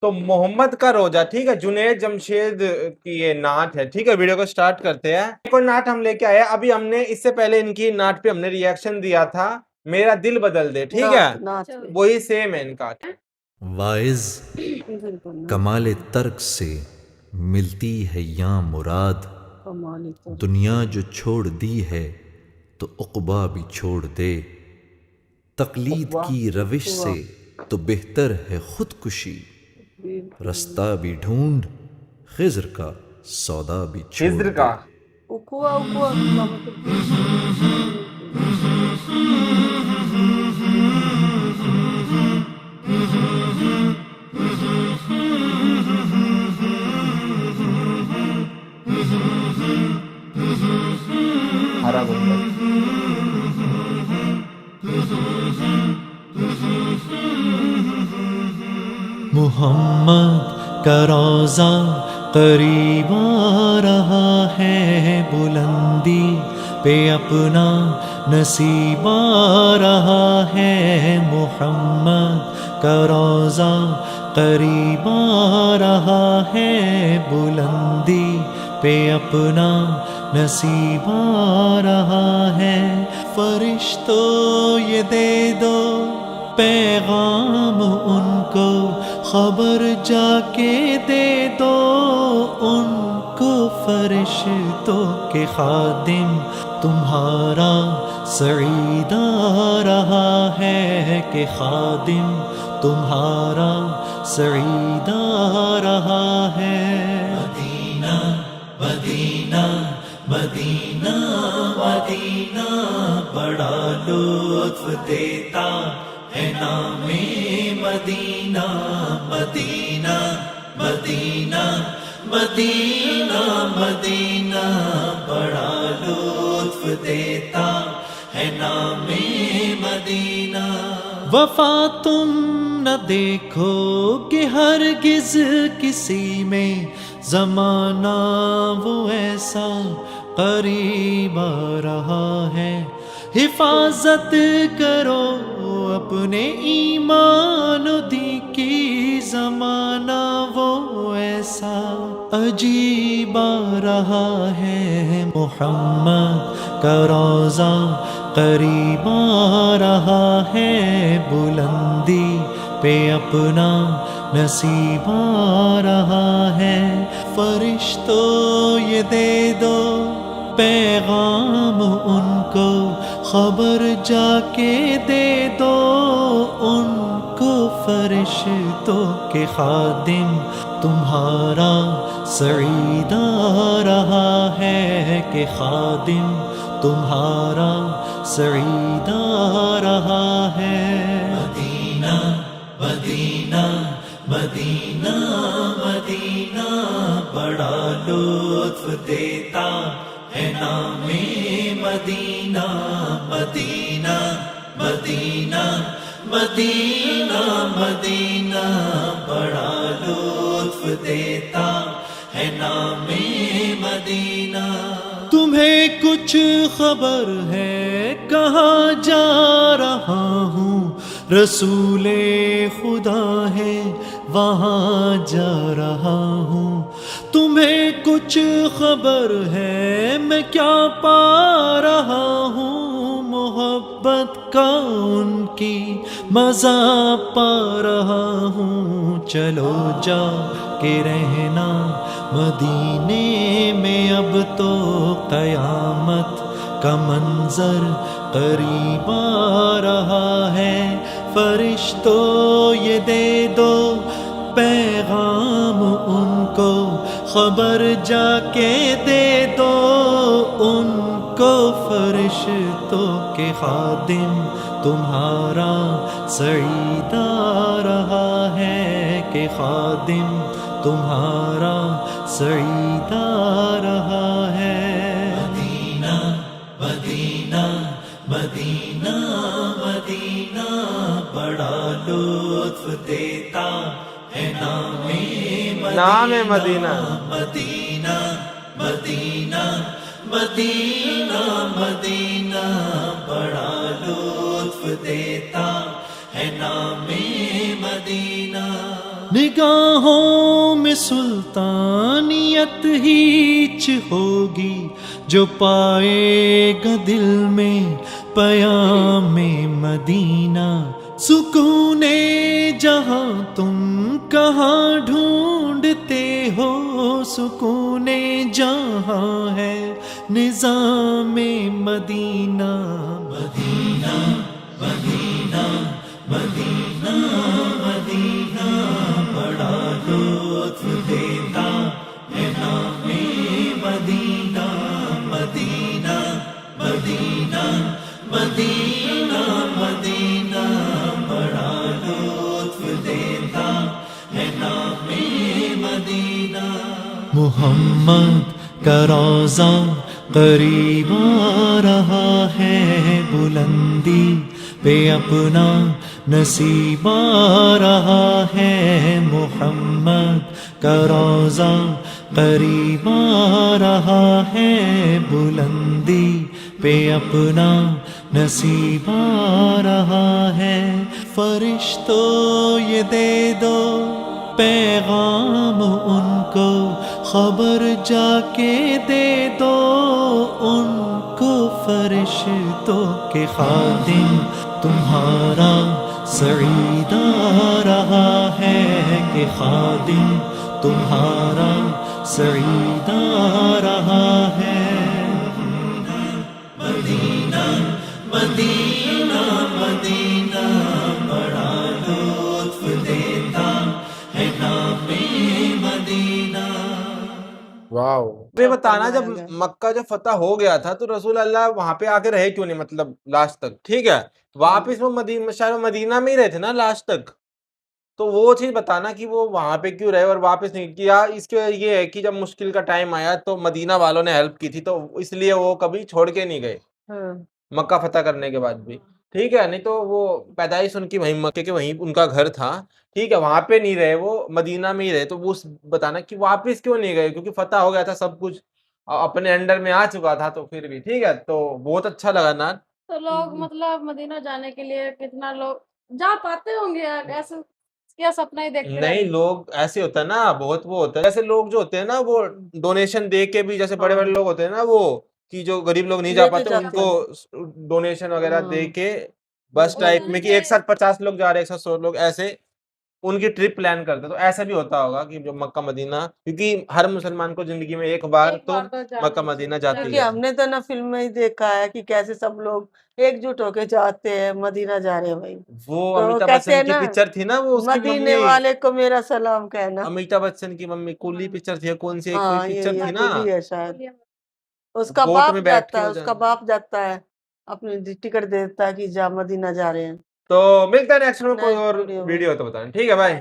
تو محمد کا روزہ، ٹھیک ہے، جنید جمشید کی یہ نعت ہے، ٹھیک ہے. ویڈیو کو سٹارٹ کرتے ہیں. ایک اور نعت ہم لے کے آئے. ابھی ہم نے اس سے پہلے ان کی نعت پہ ہم نے ریئیکشن دیا تھا، میرا دل بدل دے، ٹھیک ہے، وہی سیم ہے ان کا. واعظ کمال ترک سے ملتی ہے یا مراد، دنیا جو چھوڑ دی ہے تو عقبیٰ بھی چھوڑ دے، تقلید کی روش سے تو بہتر ہے خودکشی، رستہ بھی ڈھونڈ خضر کا سودا بھی چھوڑ خضر دے. کا ہرا گنبد. محمد کا روضہ قریب آ رہا ہے، بلندی پہ اپنا نصیب آ رہا ہے. محمد کا روضہ قریب آ رہا ہے، بلندی پہ اپنا نصیب آ رہا ہے. فرشتوں یہ دے دو پیغام ان کو، خبر جا کے دے دو ان کو، فرشتوں کے خادم تمہارا سعید آ رہا ہے، کہ خادم تمہارا سعید آ رہا ہے. مدینہ مدینہ مدینہ مدینہ بڑا لطف دیتا ہے نام مدینہ. مدینہ مدینہ مدینہ مدینہ بڑا لطف دیتا ہے نام مدینہ. وفا تم نہ دیکھو کہ ہرگز کسی میں، زمانہ وہ ایسا قریب آ رہا ہے. حفاظت کرو اپنے ایمان و دین کی، زمانہ وہ ایسا عجیب آ رہا ہے. محمد کا روضہ قریب آ رہا ہے، بلندی پہ اپنا نصیب آ رہا ہے. فرشتوں یہ دے دو پیغام ان کو، خبر جا کے دے دو ان کو، فرشتوں کے خادم تمہارا سعید آ رہا ہے، کہ خادم تمہارا سعید آ رہا ہے. مدینہ مدینہ مدینہ مدینہ بڑا لطف دیتا ہے نام مدینہ. مدینہ مدینہ مدینہ مدینہ بڑا لطف دیتا ہے نام مدینہ. تمہیں کچھ خبر ہے کہاں جا رہا ہوں، رسول خدا ہے وہاں جا رہا ہوں. تمہیں کچھ خبر ہے میں کیا پا رہا ہوں، محبت کا ان کی مزہ پا رہا ہوں. چلو جا کے رہنا مدینے میں، اب تو قیامت کا منظر قریب آ رہا ہے. فرشتوں یہ دے دو پیغام ان کو، خبر جا کے دے دو ان کو، فرشتوں کے خادم تمہارا سعید آ رہا ہے، کہ خادم تمہارا سعید آ رہا ہے. مدینہ مدینہ مدینہ مدینہ بڑا لطف دیتا ہے نام مدینہ. مدینہ مدینہ مدینہ مدینہ بڑا لطف دیتا ہے نام مدینہ. نگاہوں میں سلطانیت ہیچ ہوگی جو پائے گا دل میں پیام مدینہ. سکون جہاں تم کہاں ڈھونڈتے ہو، سکون جہاں ہے نظام مدینہ. مدینہ مدینہ مدینہ مدینہ بڑا لطف دیتا ہے نام مدینہ. مدینہ مدینہ مدینہ مدینہ بڑا لطف دیتا ہے نام مدینہ. محمد کا روضہ قریب آ رہا ہے، بلندی پہ اپنا نصیب آ رہا ہے. محمد کا روضہ قریب آ رہا ہے، بلندی پہ اپنا نصیب آ رہا ہے. فرشتوں یہ دے دو پیغام ان کو، خبر جا کے دے دو ان کو. فرشتوں کے خادم تمہارا سعید آ رہا ہے، کہ خادم تمہارا سعید آ رہا ہے. مدینہ مدینہ مدینہ بڑا لطف دیتا ہے نام مدینہ. واو. یہ بتانا جب مکہ جب فتح ہو گیا تھا تو رسول اللہ وہاں پہ آ کے رہے کیوں نہیں، مطلب لاسٹ تک؟ ٹھیک ہے، واپس وہ شہر مدینہ میں ہی رہے تھے نا لاسٹ تک. تو وہ چیز بتانا کہ وہ وہاں پہ کیوں رہے اور واپس نہیں کیا. اس کے یہ ہے کہ جب مشکل کا ٹائم آیا تو مدینہ والوں نے ہیلپ کی تھی، تو اس لیے وہ کبھی چھوڑ کے نہیں گئے مکہ فتح کرنے کے بعد بھی. ٹھیک ہے، نہیں تو وہ پیدائش ان کی وہیں مکے کے وہیں ان کا گھر تھا. ٹھیک ہے، وہاں پہ نہیں رہے، وہ مدینہ میں ہی رہے. تو وہ بتانا کہ واپس کیوں نہیں گئے، کیونکہ فتح ہو گیا تھا، سب کچھ اپنے انڈر میں آ چکا تھا. تو پھر بھی ٹھیک ہے، تو بہت اچھا لگا نا. تو لوگ مطلب مدینہ جانے کے لیے کتنا لوگ جا پاتے ہوں گے، ایسے کیا سپنا ہی دیکھتے نہیں، رہتے؟ لوگ ایسے ہوتا ہے نا، بہت وہ ہوتا ہے. جیسے لوگ جو ہوتے ہیں نا وہ ڈونیشن دے کے بھی، جیسے بڑے بڑے لوگ ہوتے ہیں نا وہ کہ جو غریب لوگ نہیں جا پاتے ان کو ڈونیشن وغیرہ دے کے بس ٹائپ میں کہ ایک ساتھ 50 لوگ جا رہے ہیں، ایک ساتھ 100 لوگ، ایسے ان کی ٹرپ پلان کرتے. تو ایسا بھی ہوتا ہوگا کہ جو مکہ مدینہ، کیونکہ ہر مسلمان کو زندگی میں ایک بار تو مکہ مدینہ جاتے ہی کیونکہ ہم نے تو نا فلم میں ہی دیکھا ہے کہ کیسے سب لوگ ایک جٹ ہو کے جاتے ہیں مدینہ جا رہے ہیں بھائی. وہ تو امیتابھ کہتے ہیں بچن کی نا پکچر تھی نا، وہ اس کی مدینے ممی والے کو میرا سلام کہنا. امیتابھ بچن کی ممی کولی پکچر تھی، کون سی ایک کوئی ہاں پکچر یہ تھی نا، کلی ہے شاید. اس کا بوٹ باپ میں بیٹھ کے جاتا ہے، وہ اس کا باپ جاتا ہے، اپنی ٹکٹ دیتا ہے کہ جا مدینہ جا رہے ہیں. تو ملتا ہے نیکسٹ میں کوئی اور Next video میں. ویڈیو تو بتائیں. ٹھیک ہے بھائی.